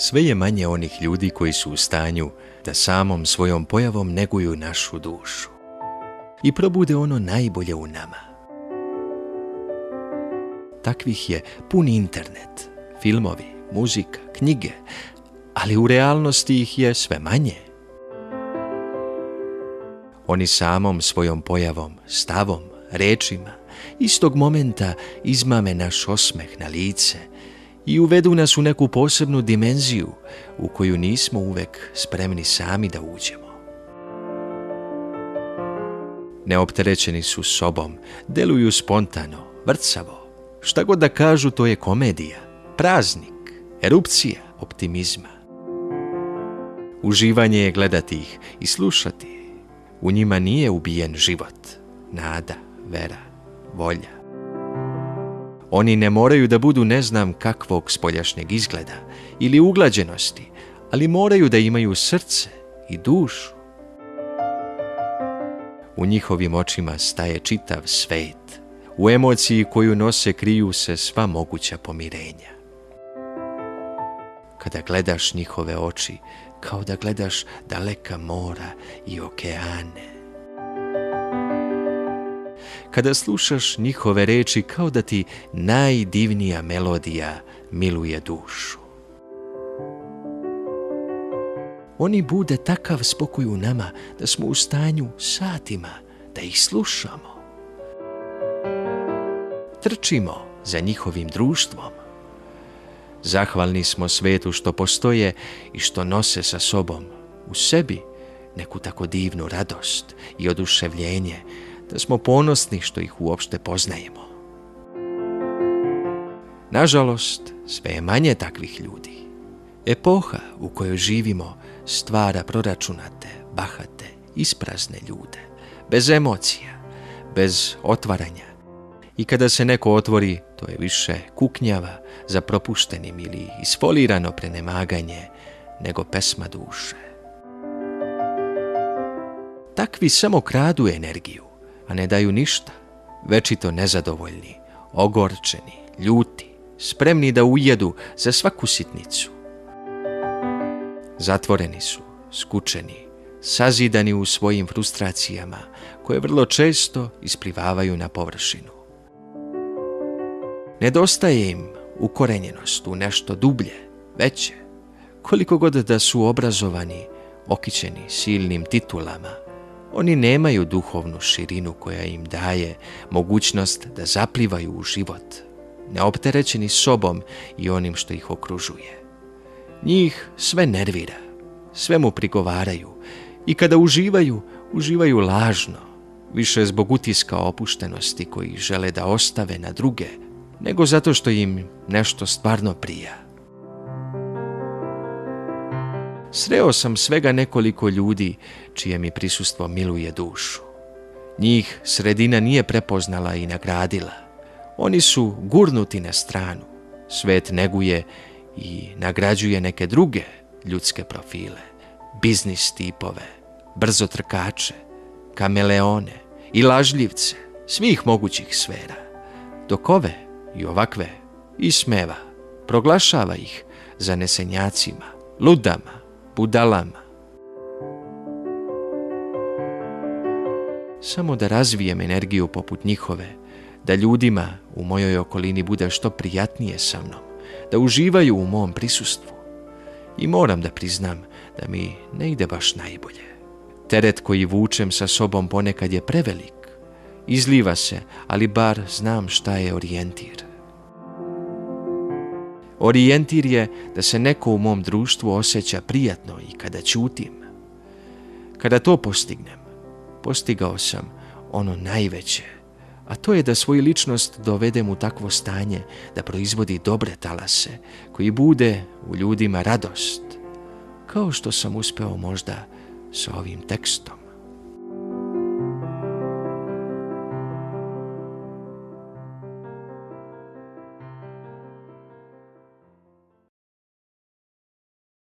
Sve je manje onih ljudi koji su u stanju da samom svojom pojavom neguju našu dušu i probude ono najbolje u nama. Takvih je pun internet, filmovi, muzika, knjige, ali u realnosti ih je sve manje. Oni samom svojom pojavom, stavom, rečima, istog momenta izmame naš osmeh na lice i uvedu nas u neku posebnu dimenziju u koju nismo uvek spremni sami da uđemo. Neopterećeni su sobom, deluju spontano, vrcavo. Šta god da kažu, to je komedija, praznik, erupcija optimizma. Uživanje je gledati ih i slušati. U njima nije ubijen život, nada, vera, volja. Oni ne moraju da budu ne znam kakvog spoljašnjeg izgleda ili uglađenosti, ali moraju da imaju srce i dušu. U njihovim očima staje čitav svet. U emociji koju nose kriju se sva moguća pomirenja. Kada gledaš njihove oči, kao da gledaš daleka mora i okeane. Kada slušaš njihove reči, kao da ti najdivnija melodija miluje dušu. Oni bude takav spokoj u nama da smo u stanju satima da ih slušamo. Trčimo za njihovim društvom. Zahvalni smo svetu što postoje i što nose sa sobom u sebi neku tako divnu radost i oduševljenje, da smo ponosni što ih uopšte poznajemo. Nažalost, sve je manje takvih ljudi. Epoha u kojoj živimo stvara proračunate, bahate, isprazne ljude, bez emocija, bez otvaranja. I kada se neko otvori, to je više kuknjava za propuštenim ili isfolirano prenemaganje nego pesma duše. Takvi samo kradu energiju, a ne daju ništa, večito nezadovoljni, ogorčeni, ljuti, spremni da ujedu za svaku sitnicu. Zatvoreni su, skučeni, sazidani u svojim frustracijama, koje vrlo često isplivavaju na površinu. Nedostaje im ukorenjenost u nešto dublje, veće, koliko god da su obrazovani, okićeni silnim titulama. Oni nemaju duhovnu širinu koja im daje mogućnost da zaplivaju u život, neopterećeni sobom i onim što ih okružuje. Njih sve nervira, sve mu prigovaraju i kada uživaju, uživaju lažno, više zbog utiska opuštenosti koji žele da ostave na druge, nego zato što im nešto stvarno prija. Sreo sam svega nekoliko ljudi čije mi prisustvo miluje dušu. Njih sredina nije prepoznala i nagradila. Oni su gurnuti na stranu. Svet neguje i nagrađuje neke druge ljudske profile, biznis tipove, brzotrkače, kameleone i lažljivce svih mogućih sfera. Dok ove i ovakve ismeva, proglašava ih zanesenjacima, ludama, budalama. Samo da razvijem energiju poput njihove, da ljudima u mojoj okolini bude što prijatnije sa mnom, da uživaju u mom prisustvu. I moram da priznam da mi ne ide baš najbolje. Teret koji vučem sa sobom ponekad je prevelik. Izliva se, ali bar znam šta je orijentir. Orijentir je da se neko u mom društvu osjeća prijatno i kada ćutim. Kada to postignem, postigao sam ono najveće, a to je da svoju ličnost dovedem u takvo stanje da proizvodi dobre talase koji bude u ljudima radost, kao što sam uspeo možda sa ovim tekstom.